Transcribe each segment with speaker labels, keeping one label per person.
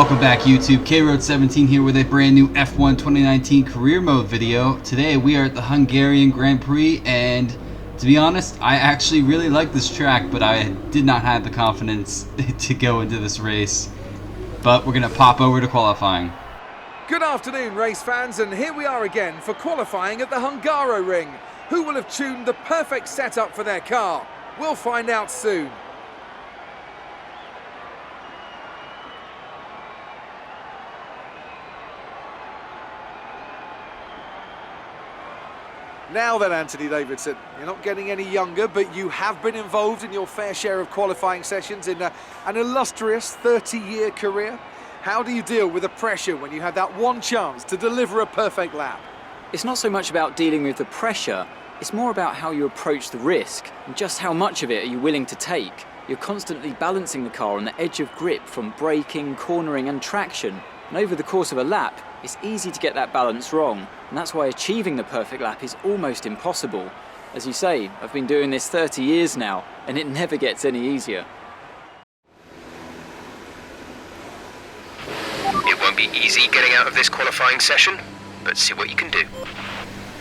Speaker 1: Welcome back YouTube, KRoad17 here with a brand new F1 2019 career mode video. Today we are at the Hungarian Grand Prix, and to be honest, I actually really like this track, but I did not have the confidence to go into this race. But we're going to pop over to qualifying.
Speaker 2: Good afternoon race fans, and here we are again for qualifying at the Hungaroring. Who will have tuned the perfect setup for their car? We'll find out soon. Now then, Anthony Davidson, you're not getting any younger, but you have been involved in your fair share of qualifying sessions in an illustrious 30-year career. How do you deal with the pressure when you have that one chance to deliver a perfect lap?
Speaker 3: It's not so much about dealing with the pressure, it's more about how you approach the risk and just how much of it are you willing to take. You're constantly balancing the car on the edge of grip from braking, cornering and traction. And over the course of a lap, it's easy to get that balance wrong, and that's why achieving the perfect lap is almost impossible. As you say, I've been doing this 30 years now, and it never gets any easier.
Speaker 4: It won't be easy getting out of this qualifying session, but see what you can do.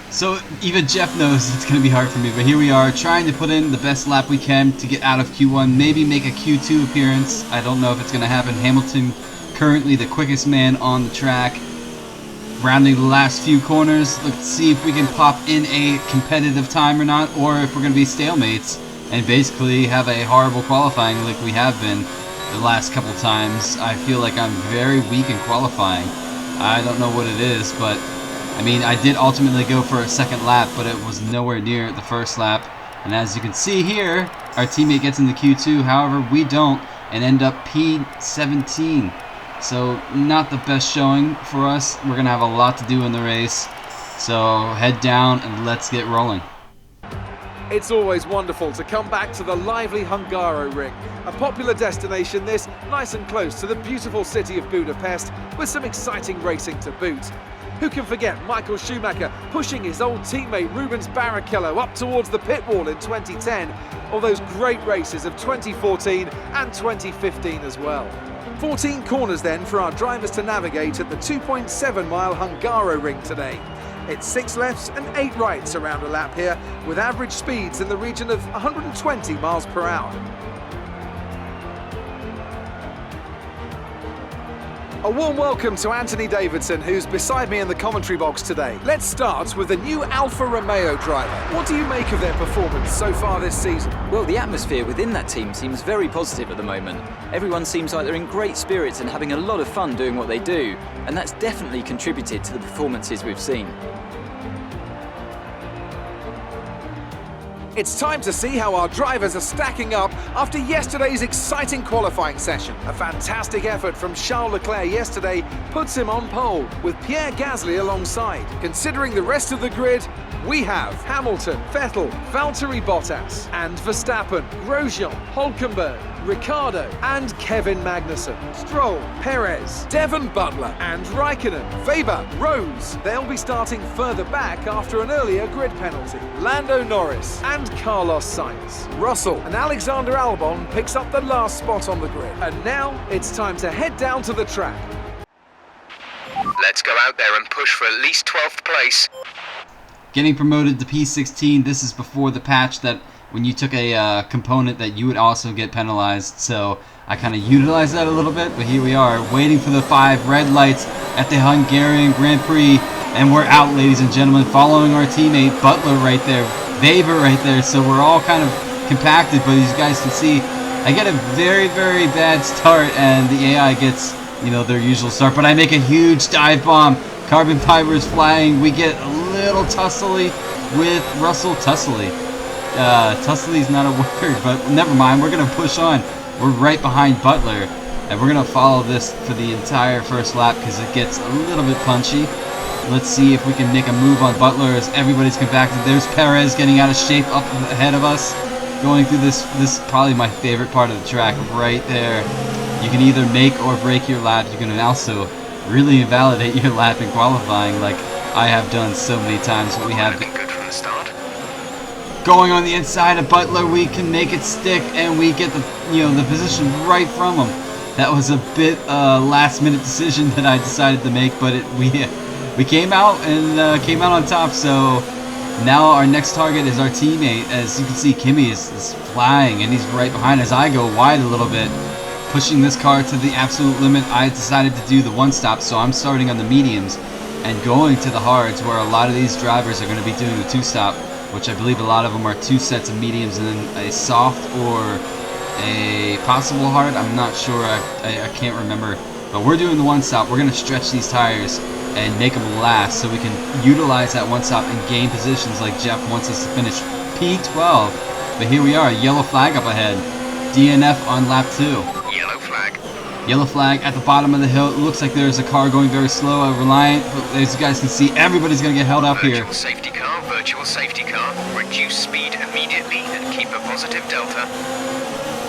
Speaker 1: So even Jeff knows it's going to be hard for me, but here we are trying to put in the best lap we can to get out of Q1, maybe make a Q2 appearance. I don't know if it's going to happen. Hamilton currently the quickest man on the track. Rounding the last few corners, let's see if we can pop in a competitive time or not, or if we're going to be stalemates and basically have a horrible qualifying like we have been the last couple times. I feel like I'm very weak in qualifying. I don't know what it is, but I mean, I did ultimately go for a second lap, but it was nowhere near the first lap. And as you can see here, our teammate gets into Q2, however we don't, and end up P17. So not the best showing for us. We're going to have a lot to do in the race. So head down and let's get rolling.
Speaker 2: It's always wonderful to come back to the lively Hungaroring. A popular destination this, nice and close to the beautiful city of Budapest, with some exciting racing to boot. Who can forget Michael Schumacher pushing his old teammate Rubens Barrichello up towards the pit wall in 2010, or those great races of 2014 and 2015 as well. 14 corners then for our drivers to navigate at the 2.7-mile Hungaroring today. It's 6 lefts and 8 rights around a lap here, with average speeds in the region of 120 miles per hour. A warm welcome to Anthony Davidson, who's beside me in the commentary box today. Let's start with the new Alfa Romeo driver. What do you make of their performance so far this season?
Speaker 3: Well, the atmosphere within that team seems very positive at the moment. Everyone seems like they're in great spirits and having a lot of fun doing what they do, and that's definitely contributed to the performances we've seen.
Speaker 2: It's time to see how our drivers are stacking up after yesterday's exciting qualifying session. A fantastic effort from Charles Leclerc yesterday puts him on pole, with Pierre Gasly alongside. Considering the rest of the grid, we have Hamilton, Vettel, Valtteri Bottas, and Verstappen, Grosjean, Hülkenberg, Ricciardo and Kevin Magnussen, Stroll, Perez, Devon Butler and Raikkonen, Weber, Rose. They'll be starting further back after an earlier grid penalty. Lando Norris and Carlos Sainz. Russell and Alexander Albon picks up the last spot on the grid. And now it's time to head down to the track.
Speaker 4: Let's go out there and push for at least 12th place.
Speaker 1: Getting promoted to P16, this is before the patch that when you took a component that you would also get penalized, so I kind of utilized that a little bit, but here we are waiting for the 5 red lights at the Hungarian Grand Prix, and we're out, ladies and gentlemen, following our teammate Butler right there, Weber right there, so we're all kind of compacted, but as you guys can see, I get a very, very bad start, and the AI gets, you know, their usual start, but I make a huge dive bomb, carbon fibers flying, we get a little tussly with Russell Tussly. Tussly's not a word, but never mind, we're going to push on. We're right behind Butler, and we're going to follow this for the entire first lap because it gets a little bit punchy. Let's see if we can make a move on Butler as everybody's compacted. There's Perez getting out of shape up ahead of us, going through this is probably my favorite part of the track right there. You can either make or break your lap. You can also really invalidate your lap in qualifying like I have done so many times. But we have
Speaker 4: Looking good from the start.
Speaker 1: Going on the inside of Butler, we can make it stick, and we get the position right from him. That was a bit last minute decision that I decided to make, but we came out and came out on top. So now our next target is our teammate. As you can see, Kimmy is flying and he's right behind as I go wide a little bit, pushing this car to the absolute limit. I decided to do the one stop, so I'm starting on the mediums and going to the hards, where a lot of these drivers are going to be doing the two stop, which I believe a lot of them are two sets of mediums and then a soft or a possible hard. I'm not sure, I can't remember, but we're doing the one stop. We're going to stretch these tires and make them last so we can utilize that one stop and gain positions like Jeff wants us to finish P12. But here we are, yellow flag up ahead, DNF on lap 2.
Speaker 4: Yellow flag.
Speaker 1: Yellow flag at the bottom of the hill. It looks like there's a car going very slow, Reliant, but as you guys can see, everybody's going to get held up here.
Speaker 4: Virtual safety car, virtual safety car. Reduce speed immediately and keep a positive delta.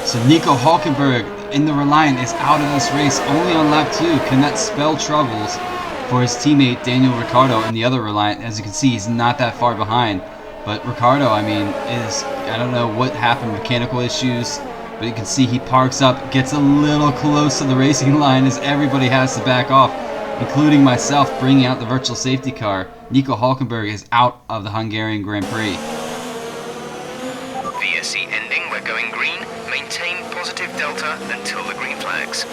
Speaker 1: So Nico Hulkenberg in the Reliant is out of this race only on lap 2. Can that spell troubles for his teammate Daniel Ricciardo in the other Reliant? As you can see, he's not that far behind. But Ricciardo, I mean, I don't know what happened, mechanical issues, but you can see he parks up, gets a little close to the racing line as everybody has to back off, including myself, bringing out the virtual safety car. Nico Hulkenberg is out of the Hungarian Grand Prix.
Speaker 4: VSC ending, we're going green. Maintain positive delta until the green flags.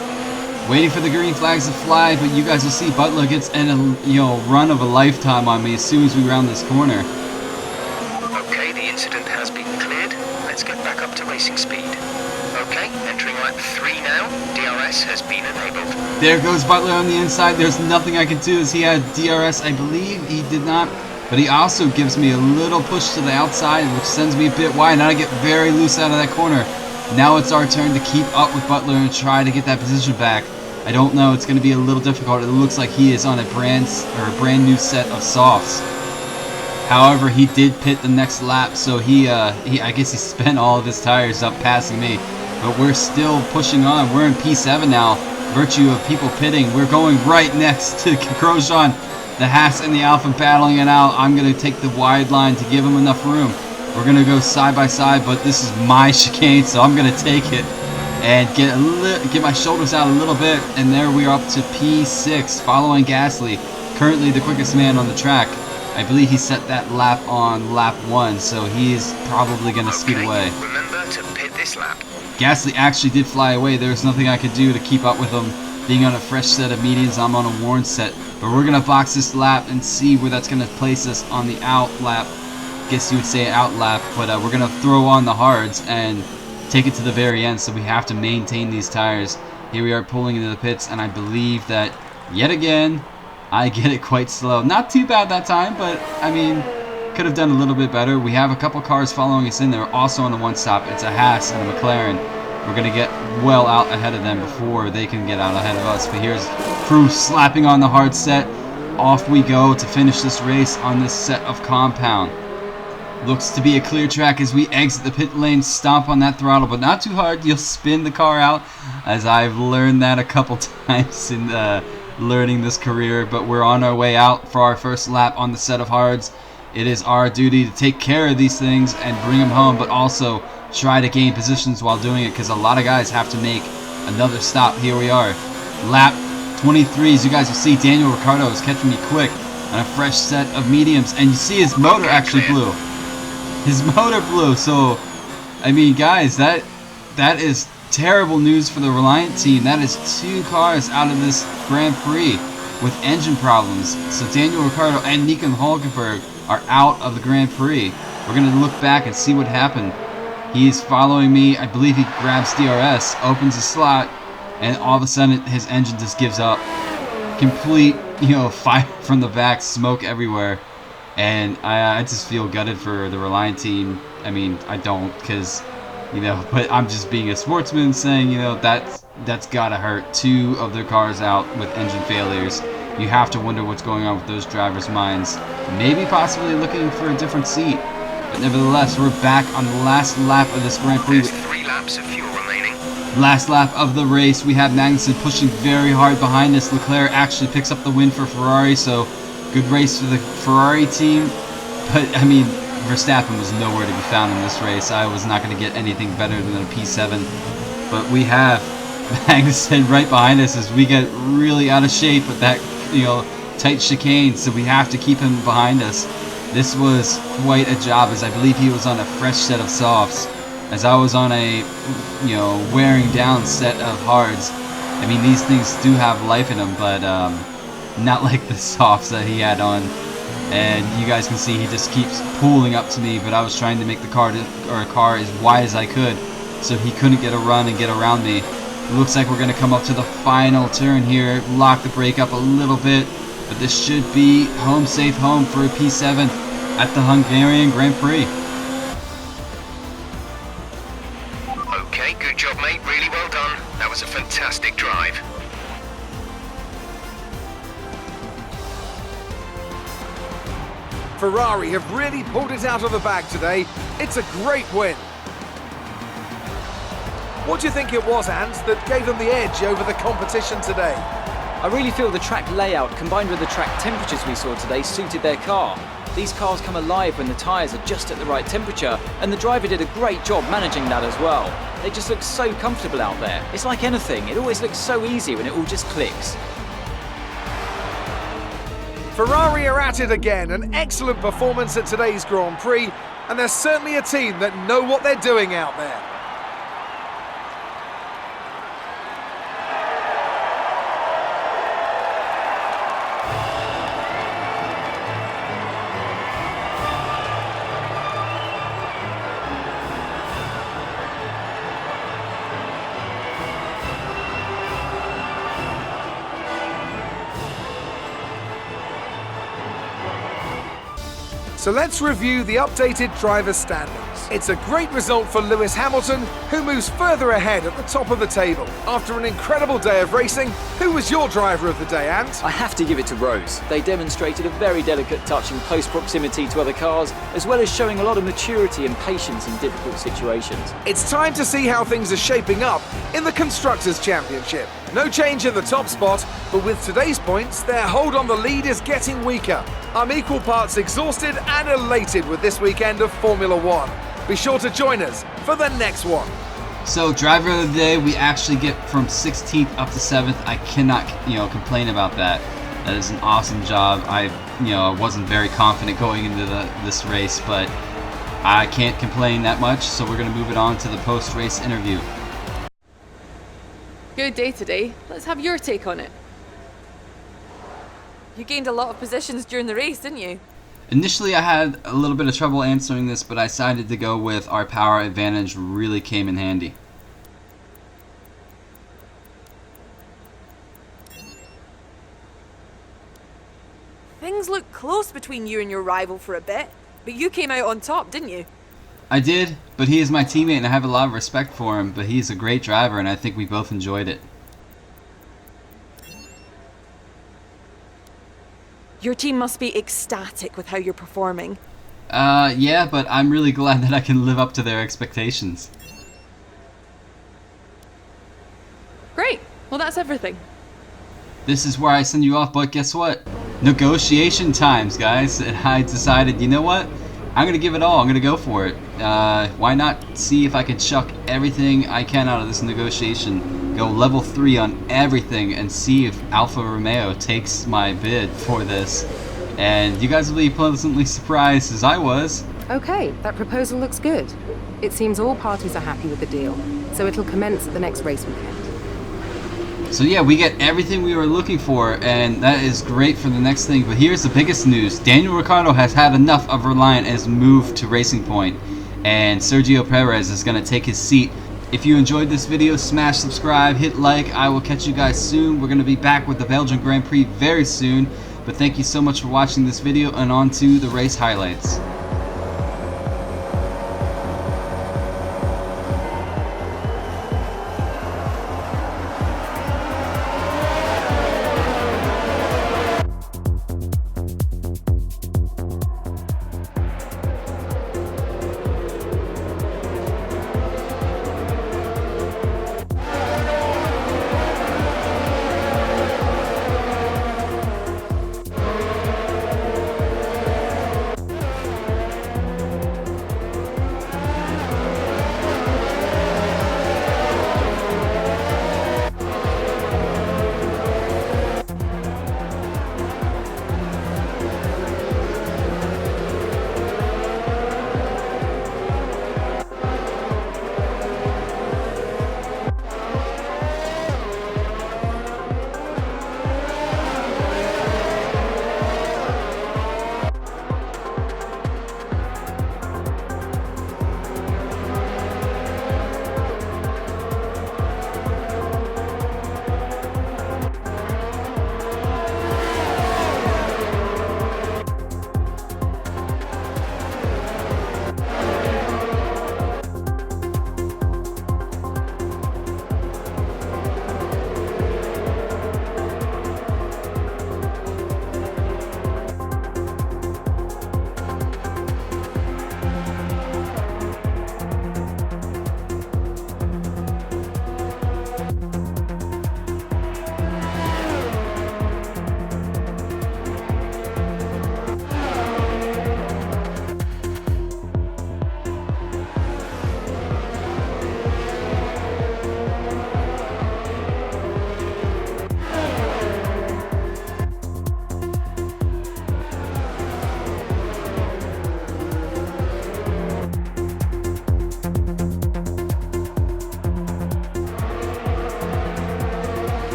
Speaker 1: Waiting for the green flags to fly, but you guys will see Butler gets a run of a lifetime on me as soon as we round this corner.
Speaker 4: Okay, the incident has been cleared. Let's get back up to racing speed. Okay, entering lap 3 now. DRS has been enabled.
Speaker 1: There goes Butler on the inside. There's nothing I can do as he had DRS. I believe he did not, but he also gives me a little push to the outside, which sends me a bit wide, and I get very loose out of that corner. Now it's our turn to keep up with Butler and try to get that position back. I don't know, it's going to be a little difficult. It looks like he is on a brand new set of softs. However, he did pit the next lap, so I guess he spent all of his tires up passing me. But we're still pushing on. We're in P7 now. Virtue of people pitting. We're going right next to Grosjean. The Haas and the Alfa battling it out. I'm going to take the wide line to give him enough room. We're going to go side by side, but this is my chicane, so I'm going to take it and get my shoulders out a little bit. And there we are up to P6, following Gasly, currently the quickest man on the track. I believe he set that lap on lap 1, so he is probably going to scoot away.
Speaker 4: Remember to pit this lap.
Speaker 1: Gasly actually did fly away. There's nothing I could do to keep up with him. Being on a fresh set of mediums, I'm on a worn set. But we're going to box this lap and see where that's going to place us on the out lap. Guess you would say out lap, but we're going to throw on the hards and take it to the very end, so we have to maintain these tires. Here we are pulling into the pits, and I believe that, yet again, I get it quite slow. Not too bad that time, but, I mean, could have done a little bit better. We have a couple cars following us in there, also on the one stop. It's a Haas and a McLaren. We're going to get well out ahead of them before they can get out ahead of us. But here's Crew slapping on the hard set. Off we go to finish this race on this set of compound. Looks to be a clear track as we exit the pit lane, stomp on that throttle, but not too hard. You'll spin the car out, as I've learned that a couple times in learning this career. But we're on our way out for our first lap on the set of hards. It is our duty to take care of these things and bring them home, but also try to gain positions while doing it, because a lot of guys have to make another stop. Here we are, lap 23. As you guys will see, Daniel Ricciardo is catching me quick on a fresh set of mediums, and you see his motor actually blew. His motor blew, so, I mean, guys, that is terrible news for the Reliant team. That is 2 cars out of this Grand Prix with engine problems. So Daniel Ricciardo and Nico Hulkenberg are out of the Grand Prix. We're going to look back and see what happened. He's following me. I believe he grabs DRS, opens the slot, and all of a sudden his engine just gives up. Complete, fire from the back, smoke everywhere. And I just feel gutted for the Reliant team. I mean, I don't, because, but I'm just being a sportsman saying, that's gotta hurt. 2 of their cars out with engine failures. You have to wonder what's going on with those drivers' minds. Maybe possibly looking for a different seat. But nevertheless, we're back on the last lap of this Grand Prix.
Speaker 4: There's 3 laps of fuel remaining.
Speaker 1: Last lap of the race. We have Magnussen pushing very hard behind us. Leclerc actually picks up the win for Ferrari, so good race for the Ferrari team. But, I mean, Verstappen was nowhere to be found in this race. I was not going to get anything better than a P7. But we have Magnussen right behind us as we get really out of shape with that, tight chicane, so we have to keep him behind us. This was quite a job, as I believe he was on a fresh set of softs, as I was on a, wearing down set of hards. I mean, these things do have life in them, but not like the softs that he had on. And you guys can see he just keeps pulling up to me, but I was trying to make the car as wide as I could, so he couldn't get a run and get around me. It looks like we're going to come up to the final turn here, lock the brake up a little bit, but this should be home safe home for a P7 at the Hungarian Grand Prix.
Speaker 4: Okay, good job, mate. Really well done. That was a fantastic drive.
Speaker 2: Ferrari have really pulled it out of the bag today. It's a great win. What do you think it was, Ant, that gave them the edge over the competition today?
Speaker 3: I really feel the track layout combined with the track temperatures we saw today suited their car. These cars come alive when the tyres are just at the right temperature, and the driver did a great job managing that as well. They just look so comfortable out there. It's like anything, it always looks so easy when it all just clicks.
Speaker 2: Ferrari are at it again, an excellent performance at today's Grand Prix, and they're certainly a team that know what they're doing out there. So let's review the updated driver standings. It's a great result for Lewis Hamilton, who moves further ahead at the top of the table. After an incredible day of racing, who was your driver of the day, Ant?
Speaker 3: I have to give it to Rose. They demonstrated a very delicate touch in close proximity to other cars, as well as showing a lot of maturity and patience in difficult situations.
Speaker 2: It's time to see how things are shaping up in the Constructors' Championship. No change in the top spot, but with today's points, their hold on the lead is getting weaker. I'm equal parts exhausted and elated with this weekend of Formula One. Be sure to join us for the next one.
Speaker 1: So driver of the day, we actually get from 16th up to 7th. I cannot, complain about that. That is an awesome job. I wasn't very confident going into this race, but I can't complain that much. So we're going to move it on to the post-race interview.
Speaker 5: Good day today. Let's have your take on it. You gained a lot of positions during the race, didn't you?
Speaker 1: Initially, I had a little bit of trouble answering this, but I decided to go with our power advantage really came in handy.
Speaker 5: Things looked close between you and your rival for a bit, but you came out on top, didn't you?
Speaker 1: I did, but he is my teammate and I have a lot of respect for him, but he's a great driver and I think we both enjoyed it.
Speaker 5: Your team must be ecstatic with how you're performing.
Speaker 1: Yeah, but I'm really glad that I can live up to their expectations.
Speaker 5: Great. Well, that's everything.
Speaker 1: This is where I send you off, but guess what? Negotiation times, guys. And I decided, you know what? I'm going to give it all. I'm going to go for it. Why not see if I can chuck everything I can out of this negotiation, go level 3 on everything, and see if Alfa Romeo takes my bid for this. And you guys will be pleasantly surprised as I was.
Speaker 6: Okay, that proposal looks good. It seems all parties are happy with the deal, so it'll commence at the next race weekend.
Speaker 1: So yeah, we get everything we were looking for, and that is great for the next thing. But here's the biggest news. Daniel Ricciardo has had enough of Reliant and has moved to Racing Point, and Sergio Perez is going to take his seat. If you enjoyed this video, smash subscribe, hit like. I will catch you guys soon. We're going to be back with the Belgian Grand Prix very soon. But thank you so much for watching this video, and on to the race highlights.